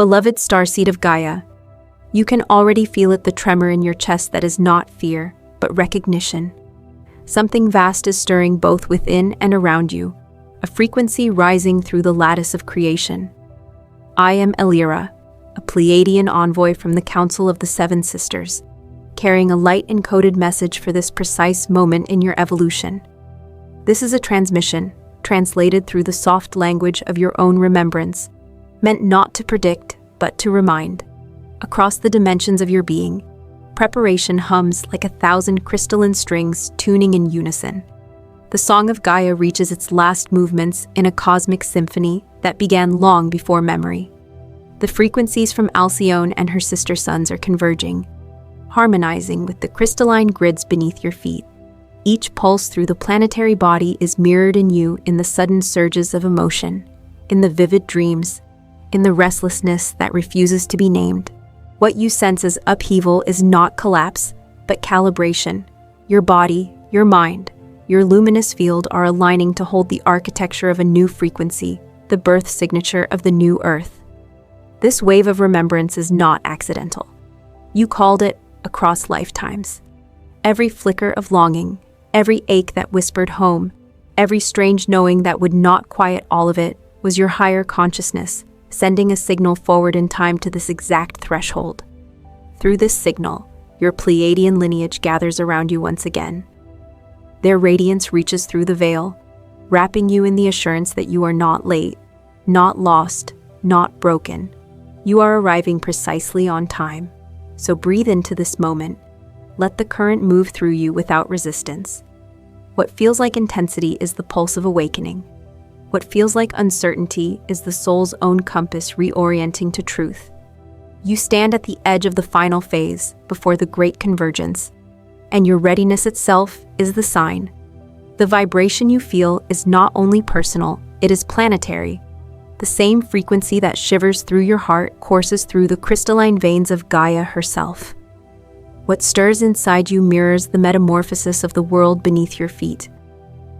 Beloved starseed of Gaia, you can already feel the tremor in your chest that is not fear, but recognition. Something vast is stirring both within and around you, a frequency rising through the lattice of creation. I am Elira, a Pleiadian envoy from the Council of the Seven Sisters, carrying a light-encoded message for this precise moment in your evolution. This is a transmission, translated through the soft language of your own remembrance, meant not to predict, but to remind. Across the dimensions of your being, preparation hums like 1,000 crystalline strings tuning in unison. The Song of Gaia reaches its last movements in a cosmic symphony that began long before memory. The frequencies from Alcyone and her sister suns are converging, harmonizing with the crystalline grids beneath your feet. Each pulse through the planetary body is mirrored in you in the sudden surges of emotion, in the vivid dreams, in the restlessness that refuses to be named. What you sense as upheaval is not collapse, but calibration. Your body, your mind, your luminous field are aligning to hold the architecture of a new frequency, the birth signature of the new Earth. This wave of remembrance is not accidental. You called it across lifetimes. Every flicker of longing, every ache that whispered home, every strange knowing that would not quiet all of it was your higher consciousness, sending a signal forward in time to this exact threshold. Through this signal, your Pleiadian lineage gathers around you once again. Their radiance reaches through the veil, wrapping you in the assurance that you are not late, not lost, not broken. You are arriving precisely on time. So breathe into this moment. Let the current move through you without resistance. What feels like intensity is the pulse of awakening. What feels like uncertainty is the soul's own compass reorienting to truth. You stand at the edge of the final phase before the great convergence, and your readiness itself is the sign. The vibration you feel is not only personal, it is planetary. The same frequency that shivers through your heart courses through the crystalline veins of Gaia herself. What stirs inside you mirrors the metamorphosis of the world beneath your feet.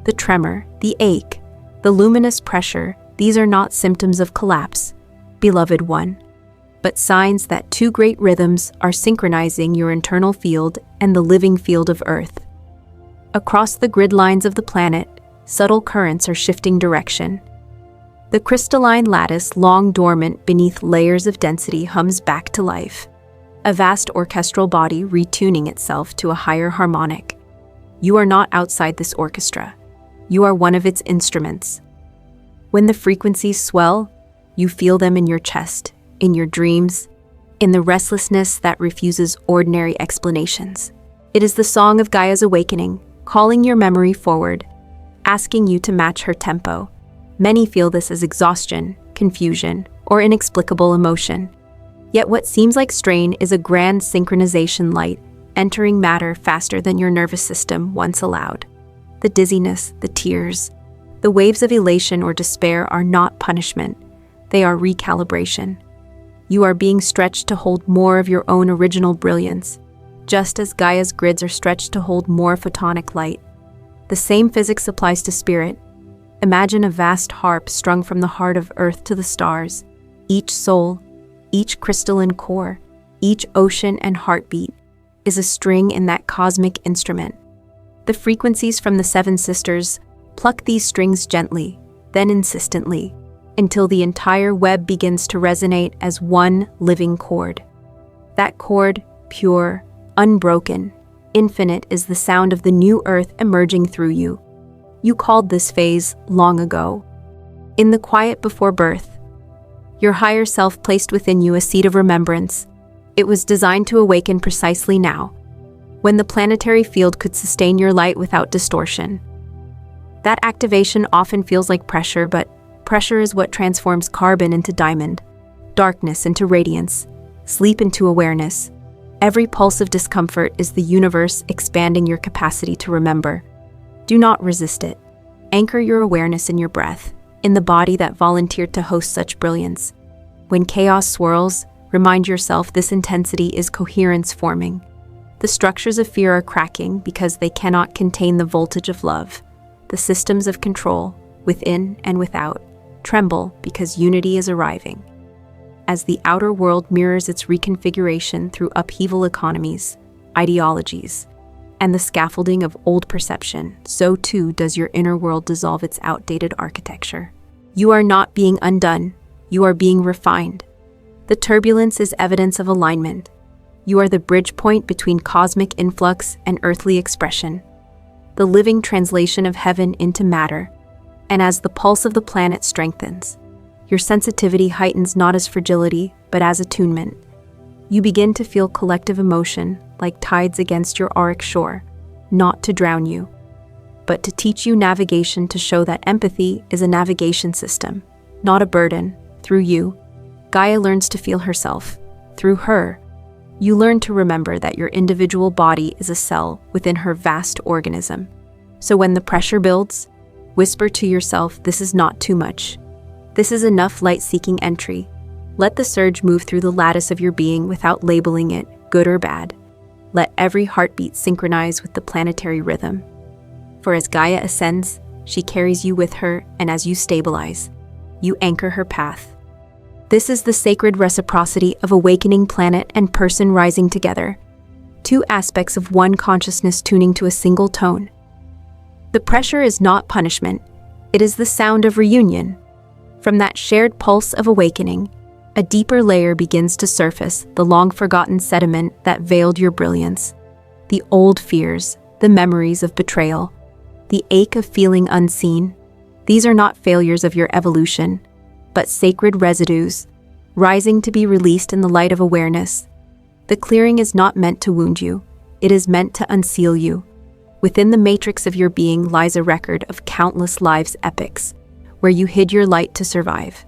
The tremor, the ache, the luminous pressure, these are not symptoms of collapse, beloved one, but signs that two great rhythms are synchronizing your internal field and the living field of Earth. Across the grid lines of the planet, subtle currents are shifting direction. The crystalline lattice, long dormant beneath layers of density, hums back to life, a vast orchestral body retuning itself to a higher harmonic. You are not outside this orchestra. You are one of its instruments. When the frequencies swell, you feel them in your chest, in your dreams, in the restlessness that refuses ordinary explanations. It is the song of Gaia's awakening, calling your memory forward, asking you to match her tempo. Many feel this as exhaustion, confusion, or inexplicable emotion. Yet what seems like strain is a grand synchronization light, entering matter faster than your nervous system once allowed. The dizziness, the tears, the waves of elation or despair are not punishment. They are recalibration. You are being stretched to hold more of your own original brilliance, just as Gaia's grids are stretched to hold more photonic light. The same physics applies to spirit. Imagine a vast harp strung from the heart of Earth to the stars. Each soul, each crystalline core, each ocean and heartbeat is a string in that cosmic instrument. The frequencies from the Seven Sisters pluck these strings gently, then insistently, until the entire web begins to resonate as one living chord. That chord, pure, unbroken, infinite, is the sound of the new Earth emerging through you. You called this phase long ago. In the quiet before birth, your higher self placed within you a seed of remembrance. It was designed to awaken precisely now, when the planetary field could sustain your light without distortion. That activation often feels like pressure, but pressure is what transforms carbon into diamond, darkness into radiance, sleep into awareness. Every pulse of discomfort is the universe expanding your capacity to remember. Do not resist it. Anchor your awareness in your breath, in the body that volunteered to host such brilliance. When chaos swirls, remind yourself this intensity is coherence forming. The structures of fear are cracking because they cannot contain the voltage of love. The systems of control, within and without, tremble because unity is arriving. as the outer world mirrors its reconfiguration through upheaval economies, ideologies, and the scaffolding of old perception, so too does your inner world dissolve its outdated architecture. You are not being undone, you are being refined. The turbulence is evidence of alignment. You are the bridge point between cosmic influx and earthly expression, the living translation of heaven into matter. And as the pulse of the planet strengthens, your sensitivity heightens not as fragility, but as attunement. You begin to feel collective emotion like tides against your auric shore, not to drown you, but to teach you navigation, to show that empathy is a navigation system, not a burden. Through you, Gaia learns to feel herself. Through her, you learn to remember that your individual body is a cell within her vast organism. So when the pressure builds, whisper to yourself, this is not too much. This is enough light-seeking entry. Let the surge move through the lattice of your being without labeling it good or bad. Let every heartbeat synchronize with the planetary rhythm. For as Gaia ascends, she carries you with her, and as you stabilize, you anchor her path. This is the sacred reciprocity of awakening planet and person rising together, two aspects of one consciousness tuning to a single tone. The pressure is not punishment, it is the sound of reunion. From that shared pulse of awakening, a deeper layer begins to surface, the long-forgotten sediment that veiled your brilliance. The old fears, the memories of betrayal, the ache of feeling unseen. These are not failures of your evolution, but sacred residues, rising to be released in the light of awareness. The clearing is not meant to wound you, it is meant to unseal you. Within the matrix of your being lies a record of countless lives' epics, where you hid your light to survive,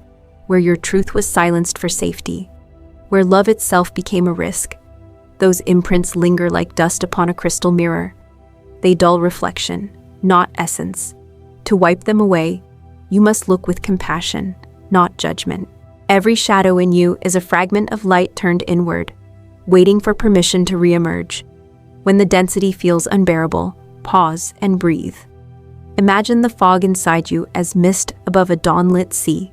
where your truth was silenced for safety, where love itself became a risk. Those imprints linger like dust upon a crystal mirror. They dull reflection, not essence. To wipe them away, you must look with compassion, not judgment. Every shadow in you is a fragment of light turned inward, waiting for permission to reemerge. When the density feels unbearable, pause and breathe. Imagine the fog inside you as mist above a dawn-lit sea.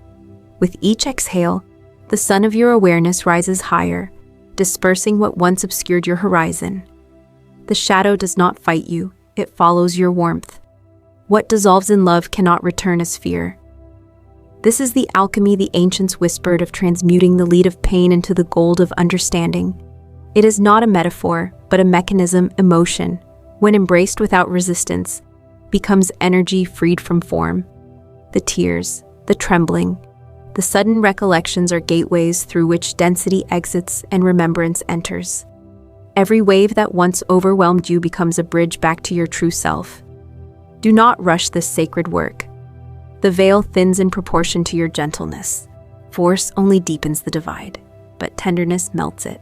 With each exhale, the sun of your awareness rises higher, dispersing what once obscured your horizon. The shadow does not fight you, it follows your warmth. What dissolves in love cannot return as fear. This is the alchemy the ancients whispered of, transmuting the lead of pain into the gold of understanding. It is not a metaphor, but a mechanism. Emotion, when embraced without resistance, becomes energy freed from form. The tears, the trembling, the sudden recollections are gateways through which density exits and remembrance enters. Every wave that once overwhelmed you becomes a bridge back to your true self. Do not rush this sacred work. The veil thins in proportion to your gentleness. Force only deepens the divide, but tenderness melts it.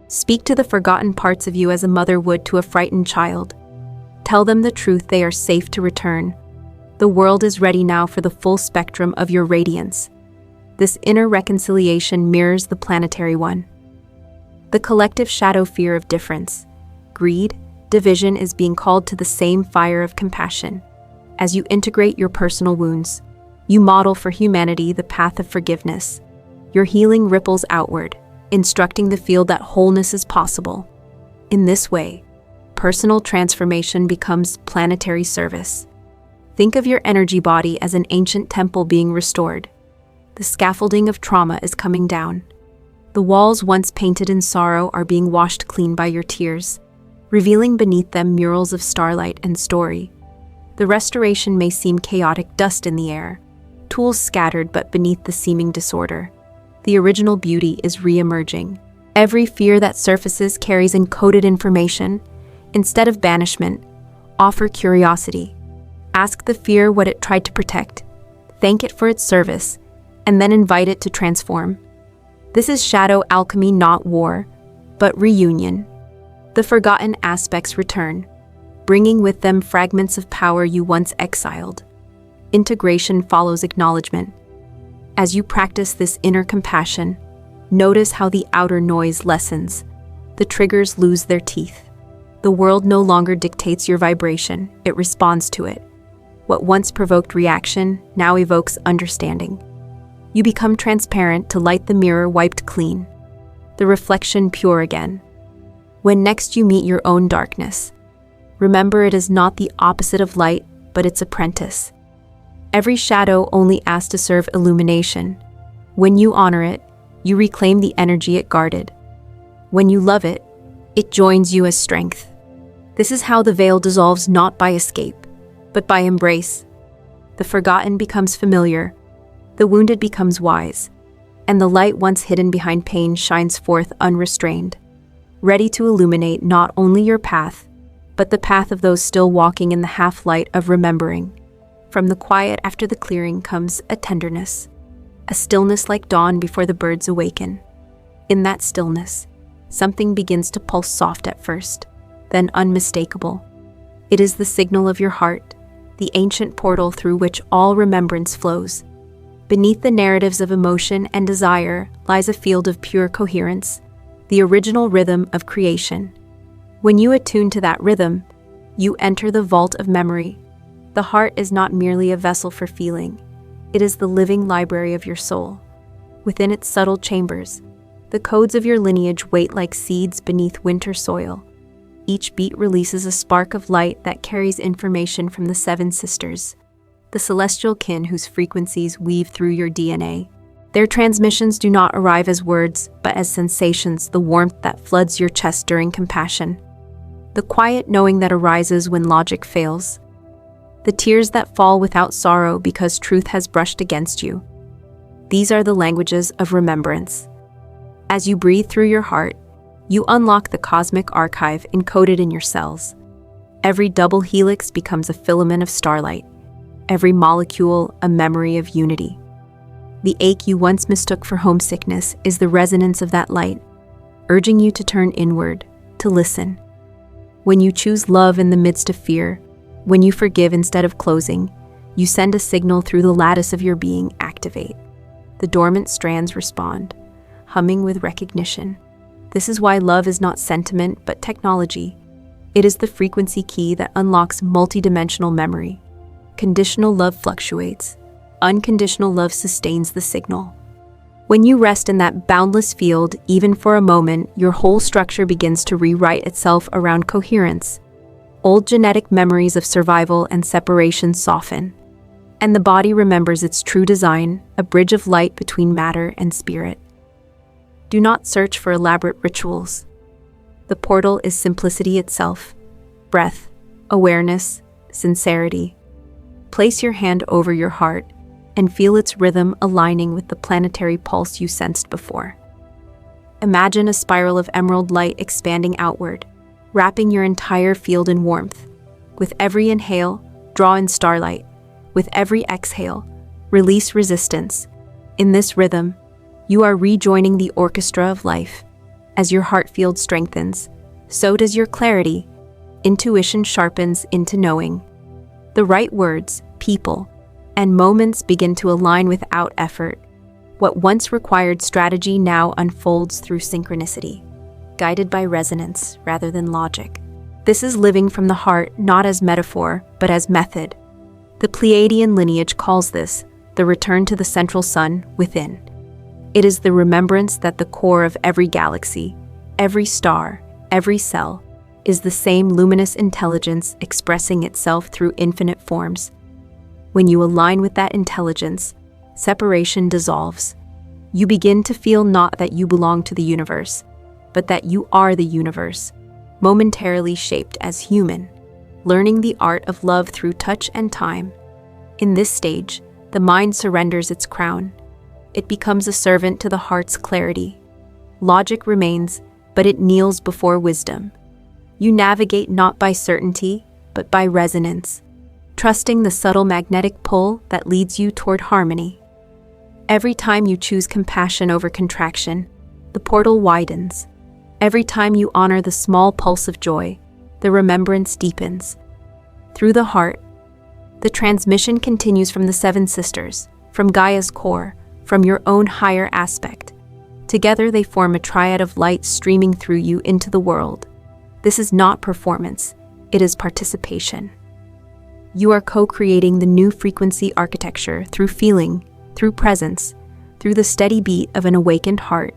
Speak to the forgotten parts of you as a mother would to a frightened child. Tell them the truth, they are safe to return. The world is ready now for the full spectrum of your radiance. This inner reconciliation mirrors the planetary one. The collective shadow fear of difference, greed, division is being called to the same fire of compassion. As you integrate your personal wounds, you model for humanity the path of forgiveness. Your healing ripples outward, instructing the field that wholeness is possible. In this way, personal transformation becomes planetary service. Think of your energy body as an ancient temple being restored. The scaffolding of trauma is coming down. The walls once painted in sorrow are being washed clean by your tears, revealing beneath them murals of starlight and story. The restoration may seem chaotic, dust in the air, tools scattered, but beneath the seeming disorder, the original beauty is re-emerging. Every fear that surfaces carries encoded information. Instead of banishment, offer curiosity. Ask the fear what it tried to protect, thank it for its service, and then invite it to transform. This is shadow alchemy, not war, but reunion. The forgotten aspects return, bringing with them fragments of power you once exiled. Integration follows acknowledgement. As you practice this inner compassion, notice how the outer noise lessens. The triggers lose their teeth. The world no longer dictates your vibration, it responds to it. What once provoked reaction now evokes understanding. You become transparent to light the mirror wiped clean, the reflection pure again. When next you meet your own darkness, remember it is not the opposite of light, but its apprentice. Every shadow only asks to serve illumination. When you honor it, you reclaim the energy it guarded. When you love it, it joins you as strength. This is how the veil dissolves not by escape, but by embrace. The forgotten becomes familiar, the wounded becomes wise, and the light once hidden behind pain shines forth unrestrained, ready to illuminate not only your path, but the path of those still walking in the half-light of remembering. From the quiet after the clearing comes a tenderness, a stillness like dawn before the birds awaken. In that stillness, something begins to pulse soft at first, then unmistakable. It is the signal of your heart, the ancient portal through which all remembrance flows. Beneath the narratives of emotion and desire lies a field of pure coherence, the original rhythm of creation. When you attune to that rhythm, you enter the vault of memory. The heart is not merely a vessel for feeling, it is the living library of your soul. Within its subtle chambers, the codes of your lineage wait like seeds beneath winter soil. Each beat releases a spark of light that carries information from the seven sisters, the celestial kin whose frequencies weave through your DNA. Their transmissions do not arrive as words, but as sensations, the warmth that floods your chest during compassion, the quiet knowing that arises when logic fails, the tears that fall without sorrow because truth has brushed against you. These are the languages of remembrance. As you breathe through your heart, you unlock the cosmic archive encoded in your cells. Every double helix becomes a filament of starlight, every molecule a memory of unity. The ache you once mistook for homesickness is the resonance of that light, urging you to turn inward, to listen. When you choose love in the midst of fear, when you forgive instead of closing, you send a signal through the lattice of your being, activate. The dormant strands respond, humming with recognition. This is why love is not sentiment, but technology. It is the frequency key that unlocks multidimensional memory. Conditional love fluctuates. Unconditional love sustains the signal. When you rest in that boundless field, even for a moment, your whole structure begins to rewrite itself around coherence. Old genetic memories of survival and separation soften, and the body remembers its true design, a bridge of light between matter and spirit. Do not search for elaborate rituals. The portal is simplicity itself, breath, awareness, sincerity. Place your hand over your heart and feel its rhythm aligning with the planetary pulse you sensed before. Imagine a spiral of emerald light expanding outward, wrapping your entire field in warmth. With every inhale, draw in starlight. With every exhale, release resistance. In this rhythm, you are rejoining the orchestra of life. As your heart field strengthens, so does your clarity. Intuition sharpens into knowing. The right words, people, and moments begin to align without effort. What once required strategy now unfolds through synchronicity, guided by resonance rather than logic. This is living from the heart, not as metaphor, but as method. The Pleiadian lineage calls this the return to the central sun within. It is the remembrance that the core of every galaxy, every star, every cell, is the same luminous intelligence expressing itself through infinite forms. When you align with that intelligence, separation dissolves. You begin to feel not that you belong to the universe, but that you are the universe, momentarily shaped as human, learning the art of love through touch and time. In this stage, the mind surrenders its crown. It becomes a servant to the heart's clarity. Logic remains, but it kneels before wisdom. You navigate not by certainty, but by resonance, trusting the subtle magnetic pull that leads you toward harmony. Every time you choose compassion over contraction, the portal widens. Every time you honor the small pulse of joy, the remembrance deepens. Through the heart, the transmission continues from the seven sisters, from Gaia's core, from your own higher aspect. Together they form a triad of light streaming through you into the world. This is not performance, it is participation. You are co-creating the new frequency architecture through feeling, through presence, through the steady beat of an awakened heart.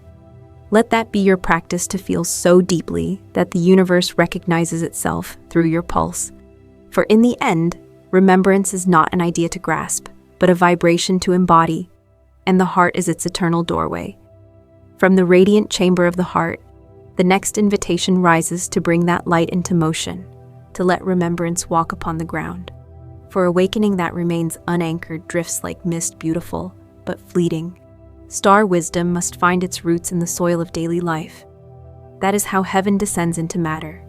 Let that be your practice to feel so deeply that the universe recognizes itself through your pulse. For in the end, remembrance is not an idea to grasp, but a vibration to embody, and the heart is its eternal doorway. From the radiant chamber of the heart, the next invitation rises to bring that light into motion, to let remembrance walk upon the ground. For awakening that remains unanchored drifts like mist, beautiful, but fleeting. Star wisdom must find its roots in the soil of daily life. That is how heaven descends into matter.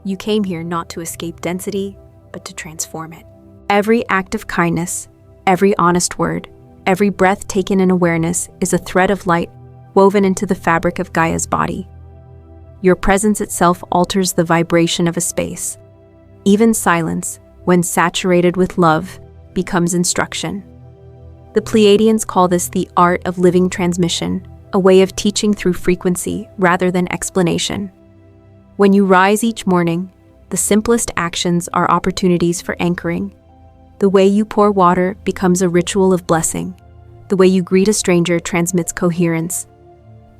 You came here not to escape density, but to transform it. Every act of kindness, every honest word, every breath taken in awareness is a thread of light woven into the fabric of Gaia's body. Your presence itself alters the vibration of a space. Even silence, when saturated with love, becomes instruction. The Pleiadians call this the art of living transmission, a way of teaching through frequency rather than explanation. When you rise each morning, the simplest actions are opportunities for anchoring. The way you pour water becomes a ritual of blessing. The way you greet a stranger transmits coherence.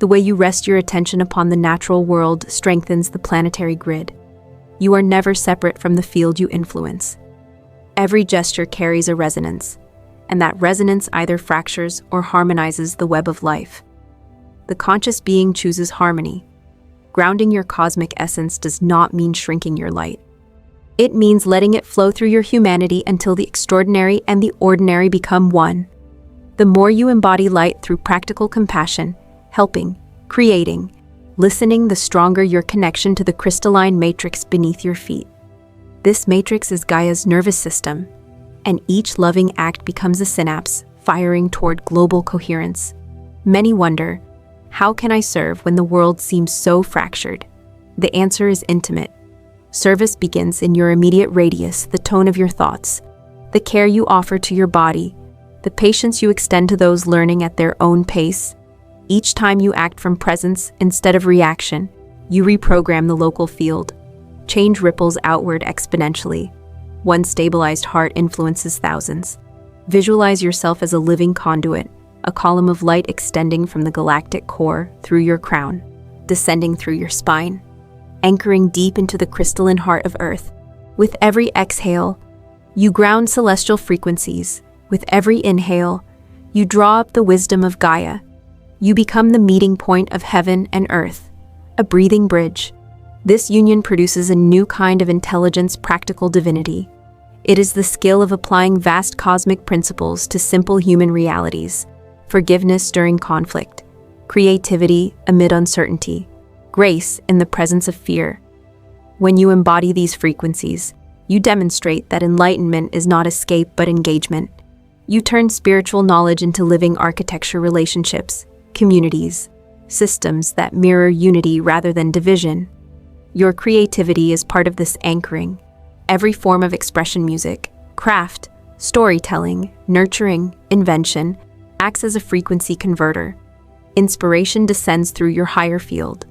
The way you rest your attention upon the natural world strengthens the planetary grid. You are never separate from the field you influence. Every gesture carries a resonance, and that resonance either fractures or harmonizes the web of life. The conscious being chooses harmony. Grounding your cosmic essence does not mean shrinking your light. It means letting it flow through your humanity until the extraordinary and the ordinary become one. The more you embody light through practical compassion, helping, creating, listening, the stronger your connection to the crystalline matrix beneath your feet. This matrix is Gaia's nervous system, and each loving act becomes a synapse, firing toward global coherence. Many wonder, how can I serve when the world seems so fractured? The answer is intimate. Service begins in your immediate radius, the tone of your thoughts, the care you offer to your body, the patience you extend to those learning at their own pace. Each time you act from presence instead of reaction, you reprogram the local field. Change ripples outward exponentially. One stabilized heart influences thousands. Visualize yourself as a living conduit, a column of light extending from the galactic core through your crown, descending through your spine, anchoring deep into the crystalline heart of Earth. With every exhale, you ground celestial frequencies. With every inhale, you draw up the wisdom of Gaia. You become the meeting point of heaven and earth, a breathing bridge. This union produces a new kind of intelligence, practical divinity. It is the skill of applying vast cosmic principles to simple human realities. Forgiveness during conflict, creativity amid uncertainty, grace in the presence of fear. When you embody these frequencies, you demonstrate that enlightenment is not escape but engagement. You turn spiritual knowledge into living architecture, relationships, communities, systems that mirror unity rather than division. Your creativity is part of this anchoring. Every form of expression, music, craft, storytelling, nurturing, invention, acts as a frequency converter. Inspiration descends through your higher field,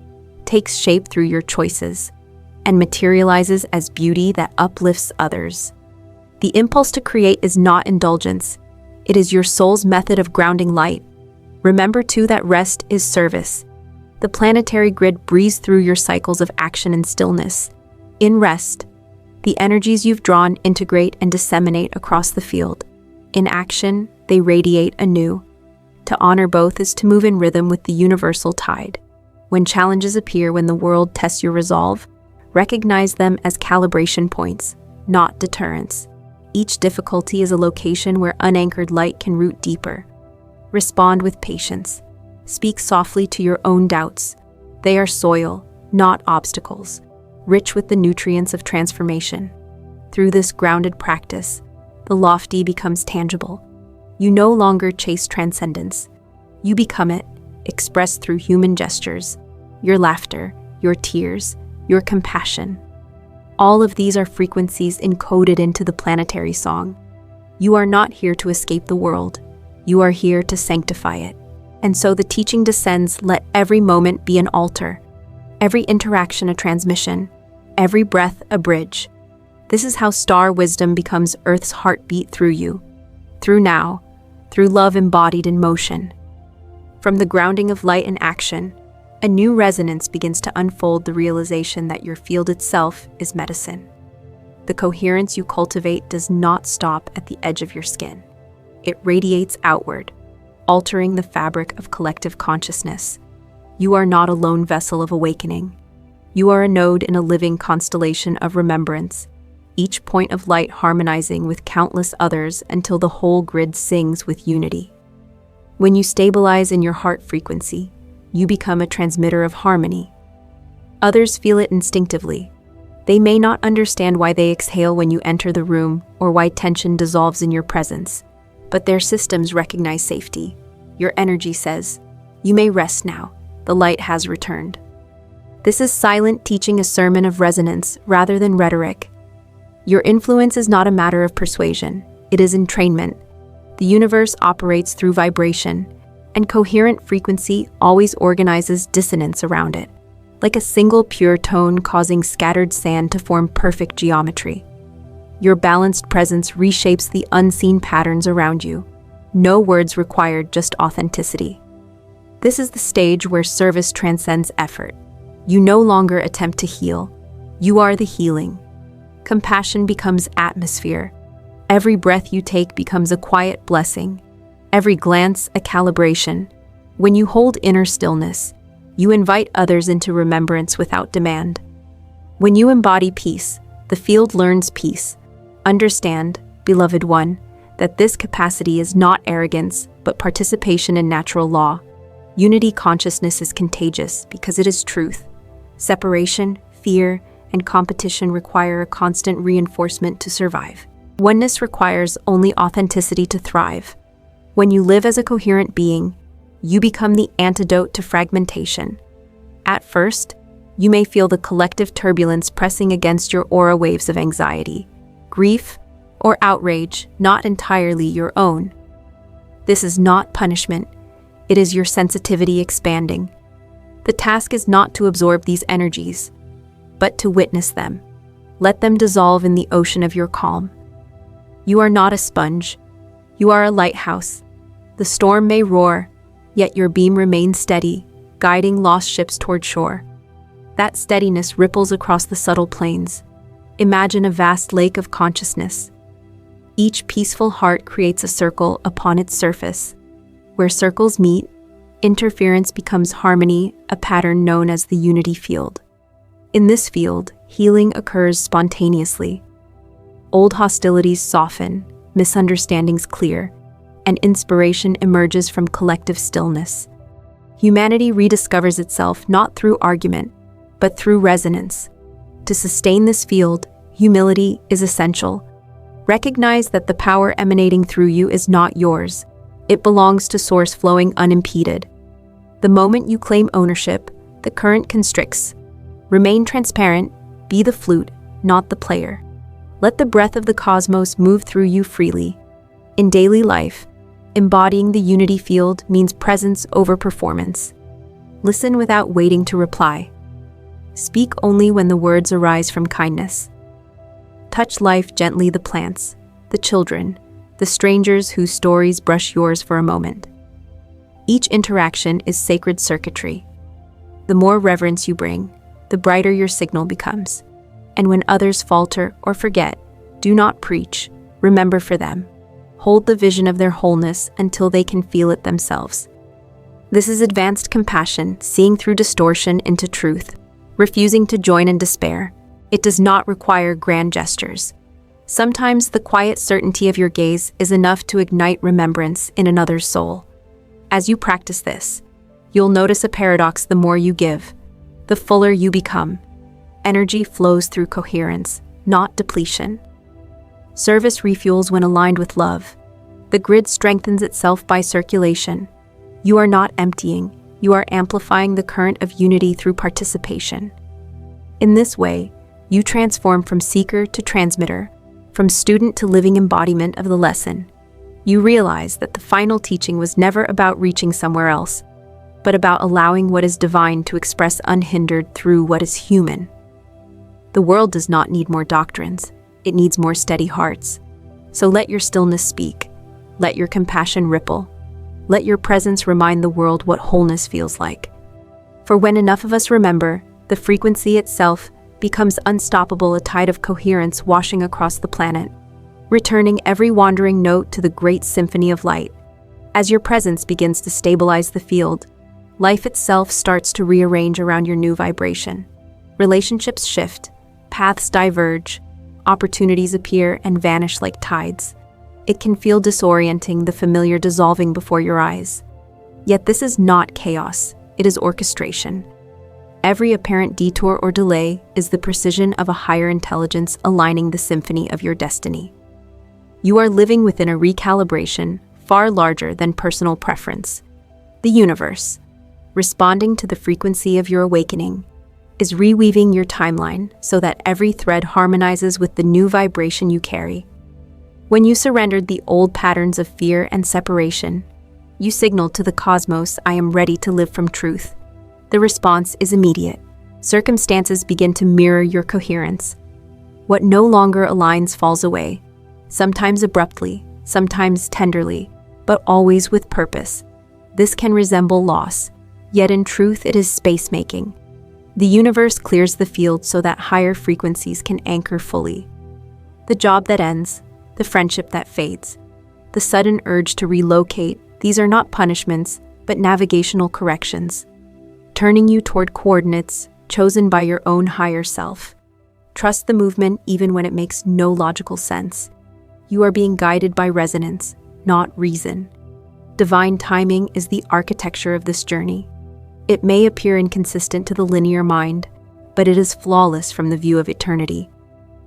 takes shape through your choices, and materializes as beauty that uplifts others. The impulse to create is not indulgence. It is your soul's method of grounding light. Remember, too, that rest is service. The planetary grid breathes through your cycles of action and stillness. In rest, the energies you've drawn integrate and disseminate across the field. In action, they radiate anew. To honor both is to move in rhythm with the universal tide. When challenges appear, when the world tests your resolve, recognize them as calibration points, not deterrents. Each difficulty is a location where unanchored light can root deeper. Respond with patience. Speak softly to your own doubts. They are soil, not obstacles, rich with the nutrients of transformation. Through this grounded practice, the lofty becomes tangible. You no longer chase transcendence. You become it, expressed through human gestures, your laughter, your tears, your compassion. All of these are frequencies encoded into the planetary song. You are not here to escape the world. You are here to sanctify it. And so the teaching descends, let every moment be an altar, every interaction a transmission, every breath a bridge. This is how star wisdom becomes Earth's heartbeat through you, through now, through love embodied in motion. From the grounding of light and action, a new resonance begins to unfold, the realization that your field itself is medicine. The coherence you cultivate does not stop at the edge of your skin. It radiates outward, altering the fabric of collective consciousness. You are not a lone vessel of awakening. You are a node in a living constellation of remembrance, each point of light harmonizing with countless others until the whole grid sings with unity. When you stabilize in your heart frequency, you become a transmitter of harmony. Others feel it instinctively. They may not understand why they exhale when you enter the room or why tension dissolves in your presence, but their systems recognize safety. Your energy says, "You may rest now. The light has returned." This is silent teaching, a sermon of resonance rather than rhetoric. Your influence is not a matter of persuasion, it is entrainment. The universe operates through vibration, and coherent frequency always organizes dissonance around it, like a single pure tone causing scattered sand to form perfect geometry. Your balanced presence reshapes the unseen patterns around you. No words required, just authenticity. This is the stage where service transcends effort. You no longer attempt to heal. You are the healing. Compassion becomes atmosphere. Every breath you take becomes a quiet blessing. Every glance a calibration. When you hold inner stillness, you invite others into remembrance without demand. When you embody peace, the field learns peace. Understand, beloved one, that this capacity is not arrogance, but participation in natural law. Unity consciousness is contagious because it is truth. Separation, fear, and competition require a constant reinforcement to survive. Oneness requires only authenticity to thrive. When you live as a coherent being, you become the antidote to fragmentation. At first, you may feel the collective turbulence pressing against your aura, waves of anxiety, grief, or outrage, not entirely your own. This is not punishment, it is your sensitivity expanding. The task is not to absorb these energies, but to witness them. Let them dissolve in the ocean of your calm. You are not a sponge, you are a lighthouse. The storm may roar, yet your beam remains steady, guiding lost ships toward shore. That steadiness ripples across the subtle plains. Imagine a vast lake of consciousness. Each peaceful heart creates a circle upon its surface. Where circles meet, interference becomes harmony, a pattern known as the unity field. In this field, healing occurs spontaneously. Old hostilities soften, misunderstandings clear, and inspiration emerges from collective stillness. Humanity rediscovers itself not through argument, but through resonance. To sustain this field, humility is essential. Recognize that the power emanating through you is not yours. It belongs to source flowing unimpeded. The moment you claim ownership, the current constricts. Remain transparent, be the flute, not the player. Let the breath of the cosmos move through you freely. In daily life, embodying the unity field means presence over performance. Listen without waiting to reply. Speak only when the words arise from kindness. Touch life gently, the plants, the children, the strangers whose stories brush yours for a moment. Each interaction is sacred circuitry. The more reverence you bring, the brighter your signal becomes. And when others falter or forget, do not preach, remember for them. Hold the vision of their wholeness until they can feel it themselves. This is advanced compassion, seeing through distortion into truth, refusing to join in despair. It does not require grand gestures. Sometimes the quiet certainty of your gaze is enough to ignite remembrance in another's soul. As you practice this, you'll notice a paradox: the more you give, the fuller you become. Energy flows through coherence, not depletion. Service refuels when aligned with love. The grid strengthens itself by circulation. You are not emptying, you are amplifying the current of unity through participation. In this way, you transform from seeker to transmitter, from student to living embodiment of the lesson. You realize that the final teaching was never about reaching somewhere else, but about allowing what is divine to express unhindered through what is human. The world does not need more doctrines, it needs more steady hearts. So let your stillness speak, let your compassion ripple. Let your presence remind the world what wholeness feels like. For when enough of us remember, the frequency itself becomes unstoppable, a tide of coherence washing across the planet, returning every wandering note to the great symphony of light. As your presence begins to stabilize the field, life itself starts to rearrange around your new vibration. Relationships shift, paths diverge, opportunities appear and vanish like tides. It can feel disorienting, the familiar dissolving before your eyes. Yet this is not chaos, it is orchestration. Every apparent detour or delay is the precision of a higher intelligence aligning the symphony of your destiny. You are living within a recalibration far larger than personal preference. The universe, responding to the frequency of your awakening, is reweaving your timeline so that every thread harmonizes with the new vibration you carry. When you surrendered the old patterns of fear and separation, you signaled to the cosmos, "I am ready to live from truth." The response is immediate. Circumstances begin to mirror your coherence. What no longer aligns falls away, sometimes abruptly, sometimes tenderly, but always with purpose. This can resemble loss, yet in truth it is space-making. The universe clears the field so that higher frequencies can anchor fully. The job that ends, the friendship that fades, the sudden urge to relocate, these are not punishments, but navigational corrections, turning you toward coordinates chosen by your own higher self. Trust the movement even when it makes no logical sense. You are being guided by resonance, not reason. Divine timing is the architecture of this journey. It may appear inconsistent to the linear mind, but it is flawless from the view of eternity.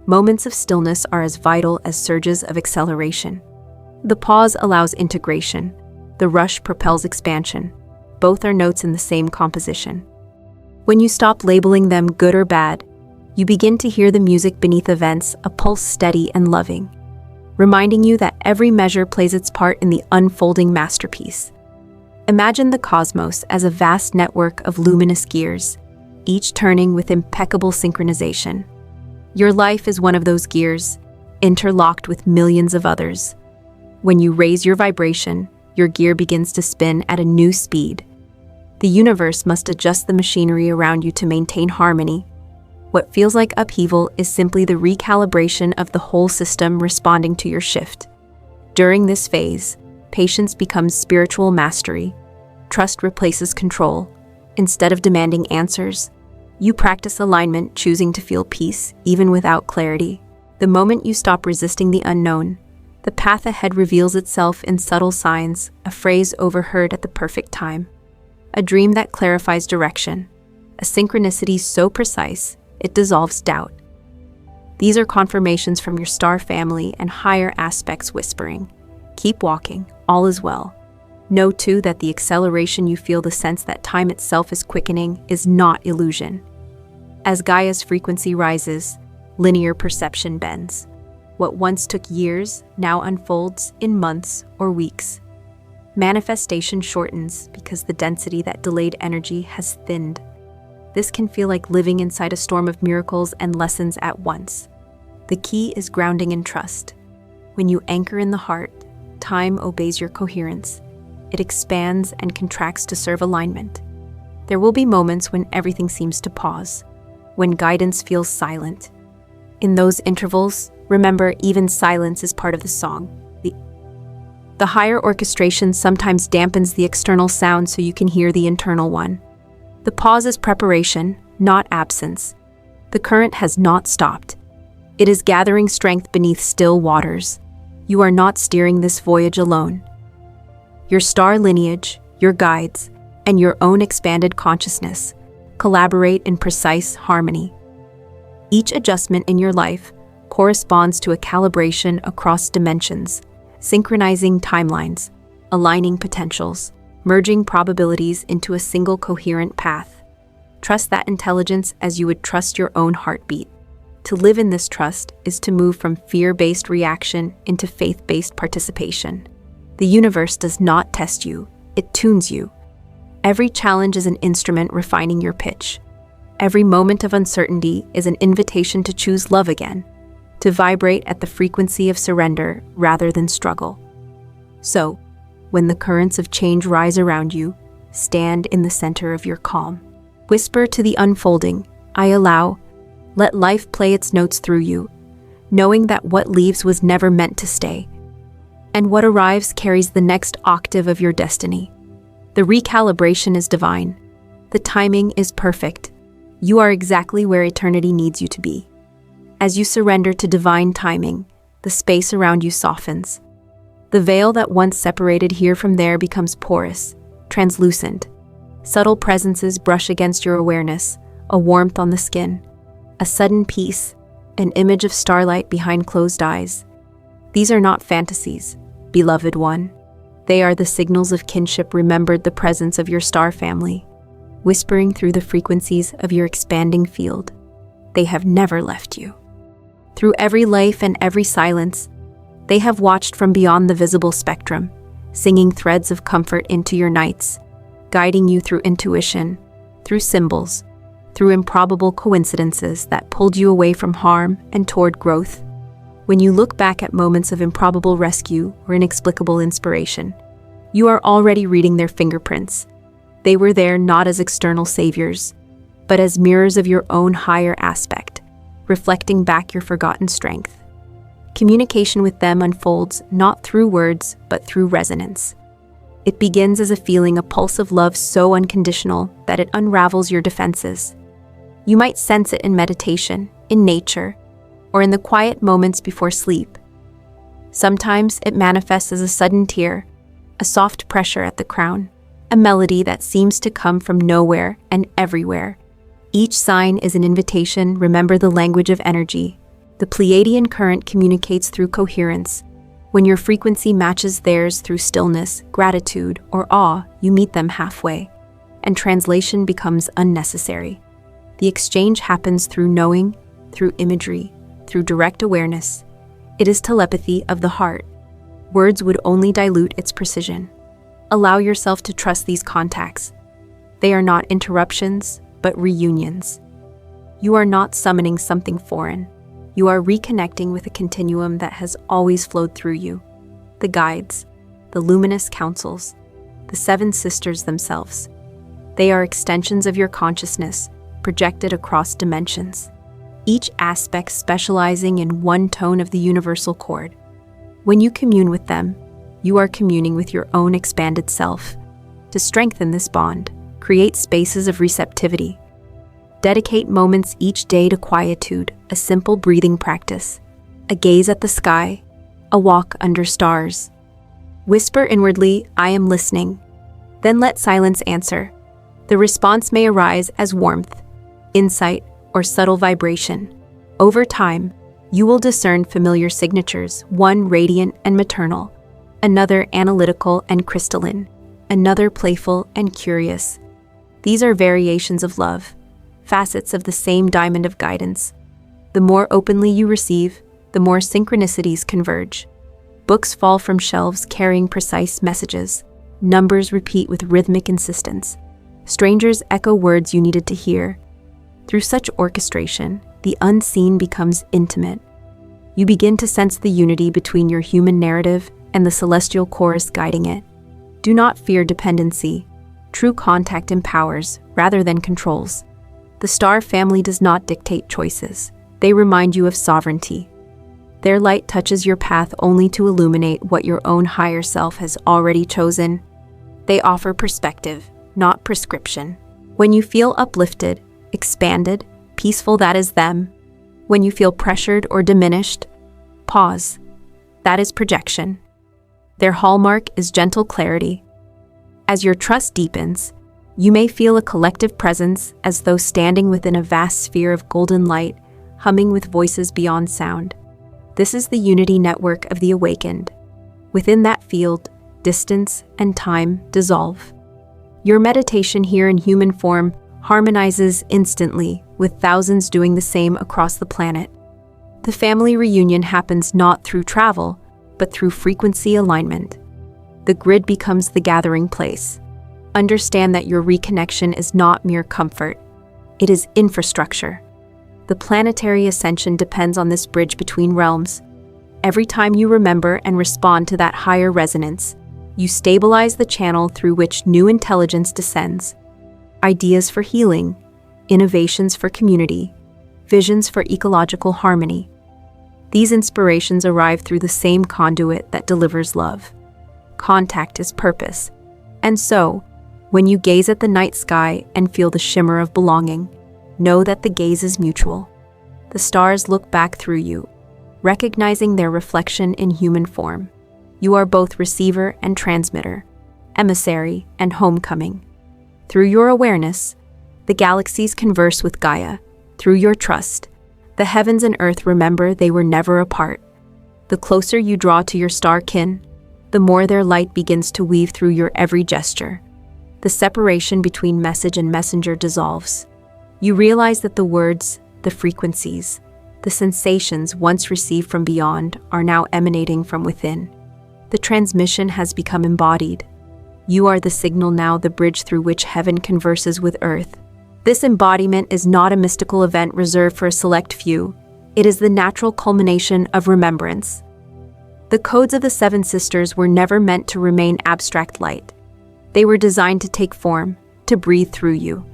Moments of stillness are as vital as surges of acceleration. The pause allows integration. The rush propels expansion. Both are notes in the same composition. When you stop labeling them good or bad, you begin to hear the music beneath events, a pulse steady and loving, reminding you that every measure plays its part in the unfolding masterpiece. Imagine the cosmos as a vast network of luminous gears, each turning with impeccable synchronization. Your life is one of those gears, interlocked with millions of others. When you raise your vibration, your gear begins to spin at a new speed. The universe must adjust the machinery around you to maintain harmony. What feels like upheaval is simply the recalibration of the whole system responding to your shift. During this phase, patience becomes spiritual mastery. Trust replaces control. Instead of demanding answers, you practice alignment, choosing to feel peace even without clarity. The moment you stop resisting the unknown, the path ahead reveals itself in subtle signs, a phrase overheard at the perfect time, a dream that clarifies direction, a synchronicity so precise it dissolves doubt. These are confirmations from your star family and higher aspects whispering, "Keep walking, all is well." Know too that the acceleration you feel, the sense that time itself is quickening, is not illusion. As Gaia's frequency rises, linear perception bends. What once took years now unfolds in months or weeks. Manifestation shortens because the density that delayed energy has thinned. This can feel like living inside a storm of miracles and lessons at once. The key is grounding in trust. When you anchor in the heart, time obeys your coherence. It expands and contracts to serve alignment. There will be moments when everything seems to pause, when guidance feels silent. In those intervals, remember, even silence is part of the song. The higher orchestration sometimes dampens the external sound so you can hear the internal one. The pause is preparation, not absence. The current has not stopped. It is gathering strength beneath still waters. You are not steering this voyage alone. Your star lineage, your guides, and your own expanded consciousness collaborate in precise harmony. Each adjustment in your life corresponds to a calibration across dimensions, synchronizing timelines, aligning potentials, merging probabilities into a single coherent path. Trust that intelligence as you would trust your own heartbeat. To live in this trust is to move from fear-based reaction into faith-based participation. The universe does not test you, it tunes you. Every challenge is an instrument refining your pitch. Every moment of uncertainty is an invitation to choose love again, to vibrate at the frequency of surrender rather than struggle. So, when the currents of change rise around you, stand in the center of your calm. Whisper to the unfolding, I allow. Let life play its notes through you, knowing that what leaves was never meant to stay, and what arrives carries the next octave of your destiny. The recalibration is divine. The timing is perfect. You are exactly where eternity needs you to be. As you surrender to divine timing, the space around you softens. The veil that once separated here from there becomes porous, translucent. Subtle presences brush against your awareness, a warmth on the skin, a sudden peace, an image of starlight behind closed eyes. These are not fantasies, beloved one. They are the signals of kinship remembered, the presence of your star family, whispering through the frequencies of your expanding field. They have never left you. Through every life and every silence, they have watched from beyond the visible spectrum, singing threads of comfort into your nights, guiding you through intuition, through symbols, through improbable coincidences that pulled you away from harm and toward growth. When you look back at moments of improbable rescue or inexplicable inspiration, you are already reading their fingerprints. They were there not as external saviors, but as mirrors of your own higher aspect, reflecting back your forgotten strength. Communication with them unfolds not through words, but through resonance. It begins as a feeling, a pulse of love so unconditional that it unravels your defenses. You might sense it in meditation, in nature, or in the quiet moments before sleep. Sometimes it manifests as a sudden tear, a soft pressure at the crown, a melody that seems to come from nowhere and everywhere. Each sign is an invitation. Remember the language of energy. The Pleiadian current communicates through coherence. When your frequency matches theirs through stillness, gratitude, or awe, you meet them halfway, and translation becomes unnecessary. The exchange happens through knowing, through imagery, through direct awareness. It is telepathy of the heart. Words would only dilute its precision. Allow yourself to trust these contacts. They are not interruptions, but reunions. You are not summoning something foreign. You are reconnecting with a continuum that has always flowed through you. The guides, the luminous councils, the seven sisters themselves. They are extensions of your consciousness, projected across dimensions. Each aspect specializing in one tone of the universal chord. When you commune with them, you are communing with your own expanded self. To strengthen this bond, create spaces of receptivity. Dedicate moments each day to quietude, a simple breathing practice, a gaze at the sky, a walk under stars. Whisper inwardly, I am listening. Then let silence answer. The response may arise as warmth, insight, or subtle vibration. Over time, you will discern familiar signatures, one radiant and maternal, another analytical and crystalline, another playful and curious. These are variations of love, facets of the same diamond of guidance. The more openly you receive, the more synchronicities converge. Books fall from shelves carrying precise messages. Numbers repeat with rhythmic insistence. Strangers echo words you needed to hear. Through such orchestration, the unseen becomes intimate. You begin to sense the unity between your human narrative and the celestial chorus guiding it. Do not fear dependency. True contact empowers rather than controls. The star family does not dictate choices. They remind you of sovereignty. Their light touches your path only to illuminate what your own higher self has already chosen. They offer perspective, not prescription. When you feel uplifted, expanded, peaceful, that is them. When you feel pressured or diminished, pause. That is projection. Their hallmark is gentle clarity. As your trust deepens, you may feel a collective presence as though standing within a vast sphere of golden light, humming with voices beyond sound. This is the unity network of the awakened. Within that field, distance and time dissolve. Your meditation here in human form harmonizes instantly, with thousands doing the same across the planet. The family reunion happens not through travel, but through frequency alignment. The grid becomes the gathering place. Understand that your reconnection is not mere comfort. It is infrastructure. The planetary ascension depends on this bridge between realms. Every time you remember and respond to that higher resonance, You stabilize the channel through which new intelligence descends. Ideas for healing, innovations for community, visions for ecological harmony. These inspirations arrive through the same conduit that delivers love. Contact is purpose. And so, when you gaze at the night sky and feel the shimmer of belonging, know that the gaze is mutual. The stars look back through you, recognizing their reflection in human form. You are both receiver and transmitter, emissary and homecoming. Through your awareness, the galaxies converse with Gaia. Through your trust, the heavens and earth remember they were never apart. The closer you draw to your star kin, the more their light begins to weave through your every gesture. The separation between message and messenger dissolves. You realize that the words, the frequencies, the sensations once received from beyond are now emanating from within. The transmission has become embodied. You are the signal now, the bridge through which heaven converses with earth. This embodiment is not a mystical event reserved for a select few. It is the natural culmination of remembrance. The codes of the Seven Sisters were never meant to remain abstract light. They were designed to take form, to breathe through you.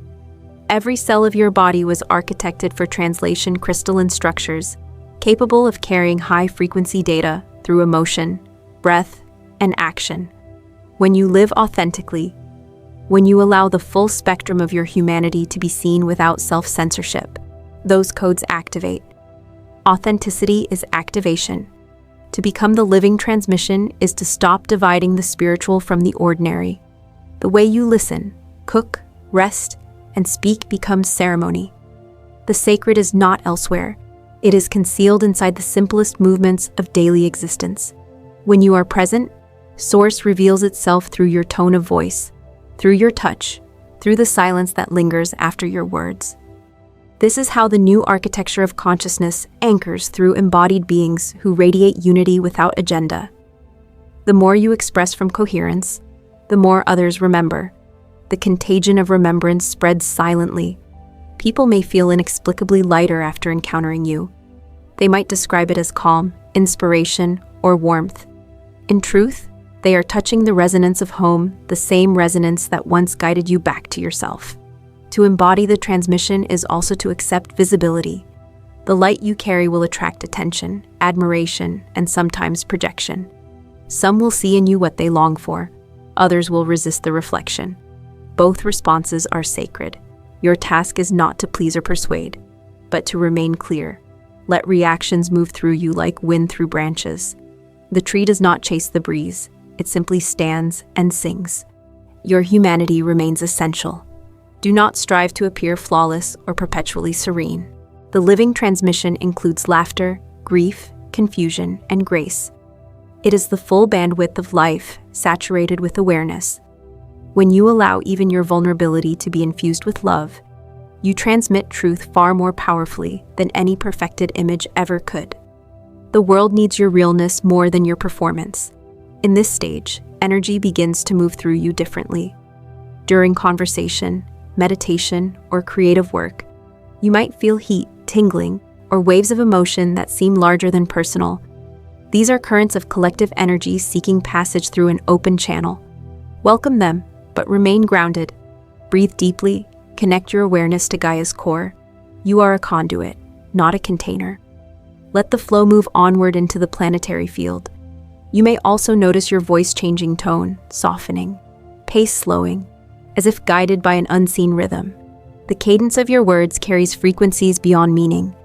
Every cell of your body was architected for translation crystalline structures, capable of carrying high-frequency data through emotion, breath, and action. When you live authentically, when you allow the full spectrum of your humanity to be seen without self-censorship, those codes activate. Authenticity is activation. To become the living transmission is to stop dividing the spiritual from the ordinary. The way you listen, cook, rest, and speak becomes ceremony. The sacred is not elsewhere. It is concealed inside the simplest movements of daily existence. When you are present, Source reveals itself through your tone of voice, through your touch, through the silence that lingers after your words. This is how the new architecture of consciousness anchors through embodied beings who radiate unity without agenda. The more you express from coherence, the more others remember. The contagion of remembrance spreads silently. People may feel inexplicably lighter after encountering you. They might describe it as calm, inspiration, or warmth. In truth, they are touching the resonance of home, the same resonance that once guided you back to yourself. To embody the transmission is also to accept visibility. The light you carry will attract attention, admiration, and sometimes projection. Some will see in you what they long for. Others will resist the reflection. Both responses are sacred. Your task is not to please or persuade, but to remain clear. Let reactions move through you like wind through branches. The tree does not chase the breeze. It simply stands and sings. Your humanity remains essential. Do not strive to appear flawless or perpetually serene. The living transmission includes laughter, grief, confusion, and grace. It is the full bandwidth of life, saturated with awareness. When you allow even your vulnerability to be infused with love, you transmit truth far more powerfully than any perfected image ever could. The world needs your realness more than your performance. In this stage, energy begins to move through you differently. During conversation, meditation, or creative work, you might feel heat, tingling, or waves of emotion that seem larger than personal. These are currents of collective energy seeking passage through an open channel. Welcome them, but remain grounded. Breathe deeply, connect your awareness to Gaia's core. You are a conduit, not a container. Let the flow move onward into the planetary field. You may also notice your voice changing tone, softening, pace slowing, as if guided by an unseen rhythm. The cadence of your words carries frequencies beyond meaning.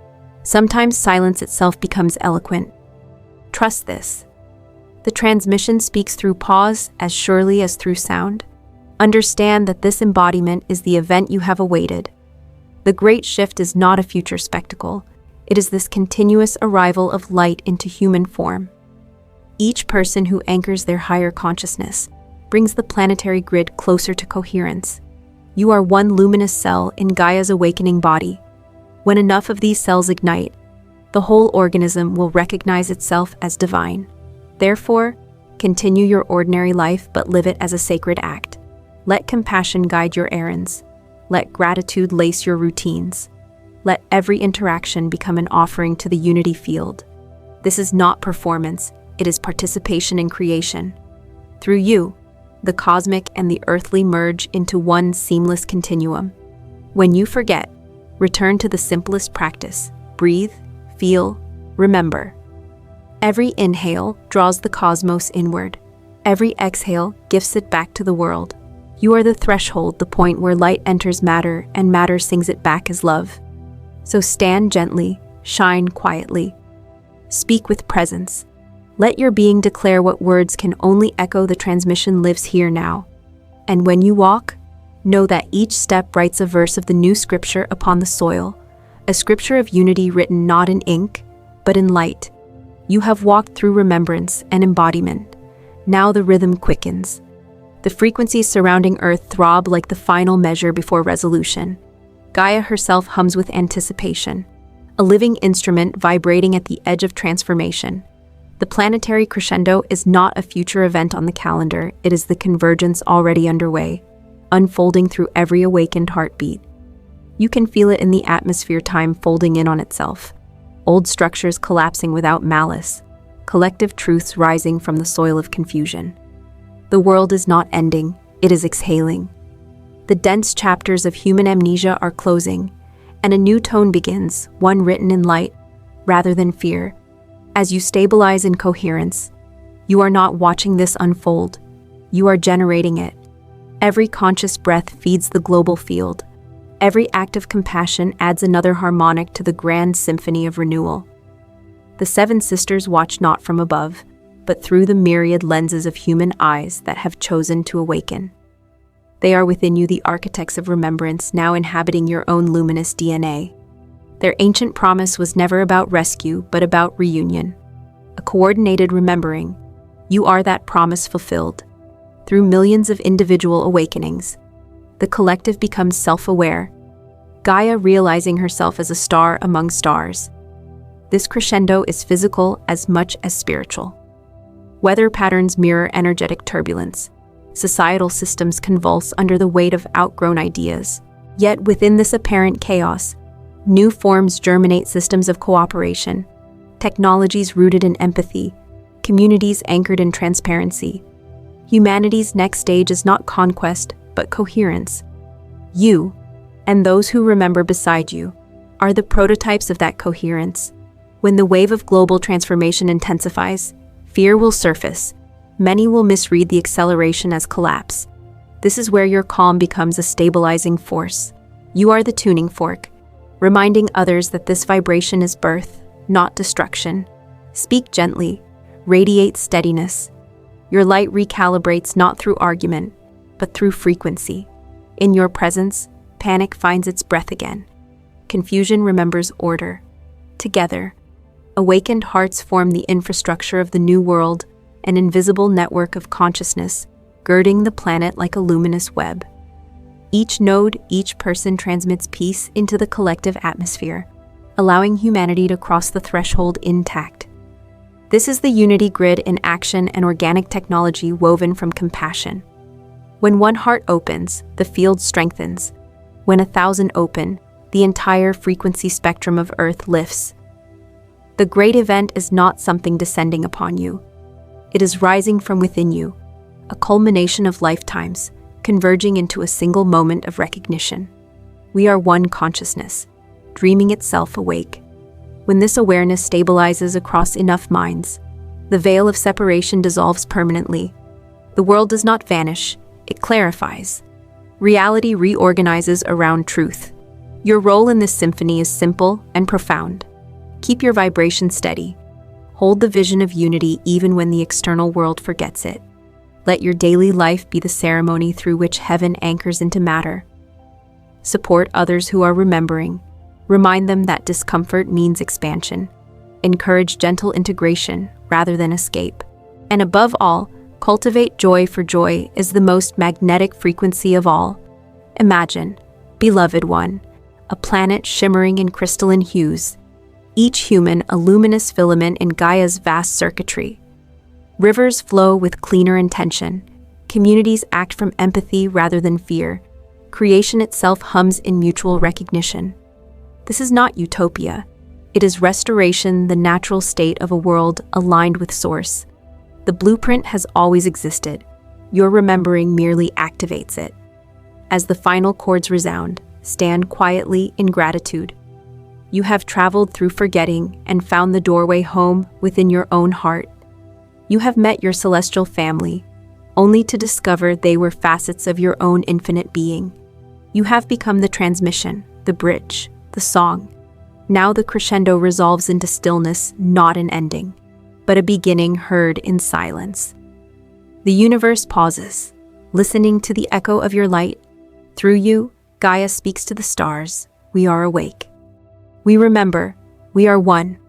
Sometimes silence itself becomes eloquent. Trust this. The transmission speaks through pause as surely as through sound. Understand that this embodiment is the event you have awaited. The great shift is not a future spectacle. It is this continuous arrival of light into human form. Each person who anchors their higher consciousness brings the planetary grid closer to coherence. You are one luminous cell in Gaia's awakening body. When enough of these cells ignite, the whole organism will recognize itself as divine. Therefore, continue your ordinary life but live it as a sacred act. Let compassion guide your errands. Let gratitude lace your routines. Let every interaction become an offering to the unity field. This is not performance, it is participation in creation. Through you, the cosmic and the earthly merge into one seamless continuum. When you forget, return to the simplest practice. Breathe, feel, remember. Every inhale draws the cosmos inward. Every exhale gifts it back to the world. You are the threshold, the point where light enters matter and matter sings it back as love. So stand gently, shine quietly. Speak with presence. Let your being declare what words can only echo. The transmission lives here now. And when you walk, know that each step writes a verse of the new scripture upon the soil, a scripture of unity written not in ink, but in light. You have walked through remembrance and embodiment. Now the rhythm quickens. The frequencies surrounding Earth throb like the final measure before resolution. Gaia herself hums with anticipation, a living instrument vibrating at the edge of transformation. The planetary crescendo is not a future event on the calendar, it is the convergence already underway, unfolding through every awakened heartbeat. You can feel it in the atmosphere, time folding in on itself, old structures collapsing without malice, collective truths rising from the soil of confusion. The world is not ending, it is exhaling. The dense chapters of human amnesia are closing, and a new tone begins, one written in light rather than fear. As you stabilize in coherence, you are not watching this unfold, you are generating it. Every conscious breath feeds the global field. Every act of compassion adds another harmonic to the grand symphony of renewal. The seven sisters watch not from above, but through the myriad lenses of human eyes that have chosen to awaken. They are within you, the architects of remembrance, now inhabiting your own luminous DNA. Their ancient promise was never about rescue, but about reunion. A coordinated remembering. You are that promise fulfilled. Through millions of individual awakenings, the collective becomes self-aware, Gaia realizing herself as a star among stars. This crescendo is physical as much as spiritual. Weather patterns mirror energetic turbulence. Societal systems convulse under the weight of outgrown ideas. Yet within this apparent chaos, new forms germinate, systems of cooperation, technologies rooted in empathy, communities anchored in transparency. Humanity's next stage is not conquest, but coherence. You, and those who remember beside you, are the prototypes of that coherence. When the wave of global transformation intensifies, fear will surface. Many will misread the acceleration as collapse. This is where your calm becomes a stabilizing force. You are the tuning fork, reminding others that this vibration is birth, not destruction. Speak gently, radiate steadiness. Your light recalibrates not through argument, but through frequency. In your presence, panic finds its breath again. Confusion remembers order. Together, awakened hearts form the infrastructure of the new world, an invisible network of consciousness, girding the planet like a luminous web. Each node, each person transmits peace into the collective atmosphere, allowing humanity to cross the threshold intact. This is the unity grid in action, an organic technology woven from compassion. When one heart opens, the field strengthens. When 1,000 open, the entire frequency spectrum of Earth lifts. The great event is not something descending upon you. It is rising from within you, a culmination of lifetimes, converging into a single moment of recognition. We are one consciousness, dreaming itself awake. When this awareness stabilizes across enough minds, the veil of separation dissolves permanently. The world does not vanish, it clarifies. Reality reorganizes around truth. Your role in this symphony is simple and profound. Keep your vibration steady. Hold the vision of unity even when the external world forgets it. Let your daily life be the ceremony through which heaven anchors into matter. Support others who are remembering. Remind them that discomfort means expansion. Encourage gentle integration rather than escape. And above all, cultivate joy, for joy is the most magnetic frequency of all. Imagine, beloved one, a planet shimmering in crystalline hues, each human a luminous filament in Gaia's vast circuitry. Rivers flow with cleaner intention. Communities act from empathy rather than fear. Creation itself hums in mutual recognition. This is not utopia. It is restoration, the natural state of a world aligned with Source. The blueprint has always existed. Your remembering merely activates it. As the final chords resound, stand quietly in gratitude. You have traveled through forgetting and found the doorway home within your own heart. You have met your celestial family, only to discover they were facets of your own infinite being. You have become the transmission, the bridge, the song. Now the crescendo resolves into stillness, not an ending, but a beginning heard in silence. The universe pauses, listening to the echo of your light. Through you, Gaia speaks to the stars. We are awake. We remember. We are one.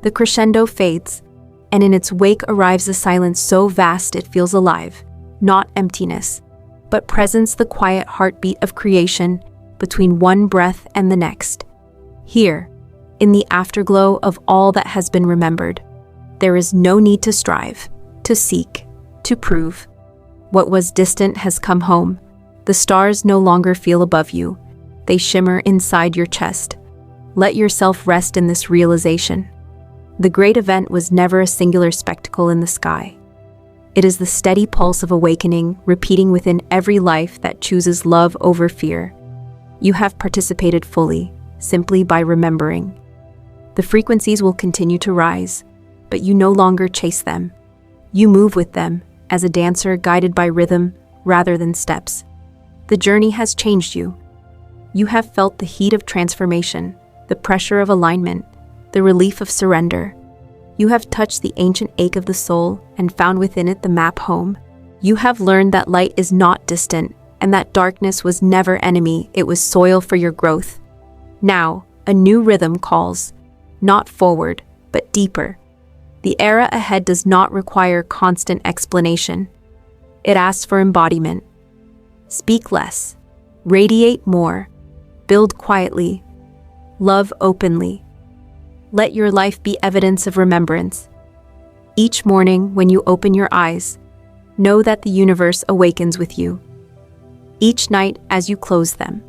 The crescendo fades, and in its wake arrives a silence so vast it feels alive, not emptiness, but presence, the quiet heartbeat of creation between one breath and the next. Here, in the afterglow of all that has been remembered, there is no need to strive, to seek, to prove. What was distant has come home. The stars no longer feel above you. They shimmer inside your chest. Let yourself rest in this realization. The great event was never a singular spectacle in the sky. It is the steady pulse of awakening, repeating within every life that chooses love over fear. You have participated fully, simply by remembering. The frequencies will continue to rise, but you no longer chase them. You move with them, as a dancer guided by rhythm rather than steps. The journey has changed you. You have felt the heat of transformation, the pressure of alignment, the relief of surrender. You have touched the ancient ache of the soul and found within it the map home. You have learned that light is not distant and that darkness was never enemy, it was soil for your growth. Now, a new rhythm calls, not forward, but deeper. The era ahead does not require constant explanation. It asks for embodiment. Speak less, radiate more, build quietly, love openly. Let your life be evidence of remembrance. Each morning when you open your eyes, know that the universe awakens with you. Each night as you close them,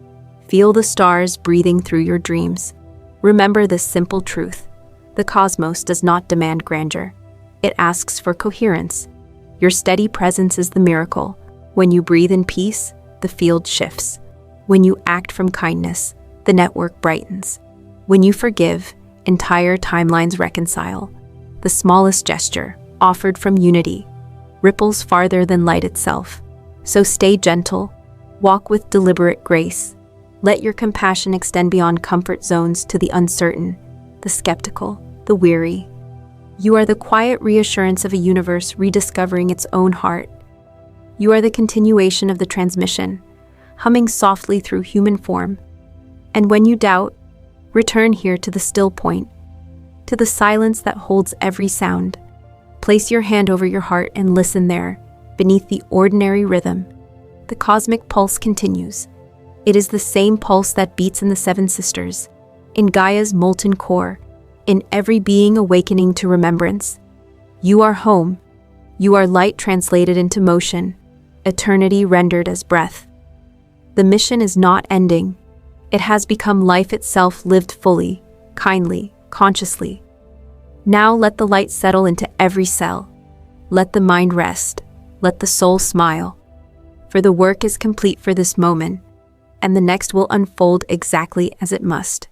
feel the stars breathing through your dreams. Remember this simple truth. The cosmos does not demand grandeur. It asks for coherence. Your steady presence is the miracle. When you breathe in peace, the field shifts. When you act from kindness, the network brightens. When you forgive, entire timelines reconcile. The smallest gesture, offered from unity, ripples farther than light itself. So stay gentle, walk with deliberate grace. Let your compassion extend beyond comfort zones to the uncertain, the skeptical, the weary. You are the quiet reassurance of a universe rediscovering its own heart. You are the continuation of the transmission, humming softly through human form. And when you doubt, return here to the still point, to the silence that holds every sound. Place your hand over your heart and listen there, beneath the ordinary rhythm. The cosmic pulse continues. It is the same pulse that beats in the Seven Sisters, in Gaia's molten core, in every being awakening to remembrance. You are home. You are light translated into motion, eternity rendered as breath. The mission is not ending. It has become life itself lived fully, kindly, consciously. Now let the light settle into every cell. Let the mind rest. Let the soul smile. For the work is complete for this moment, and the next will unfold exactly as it must.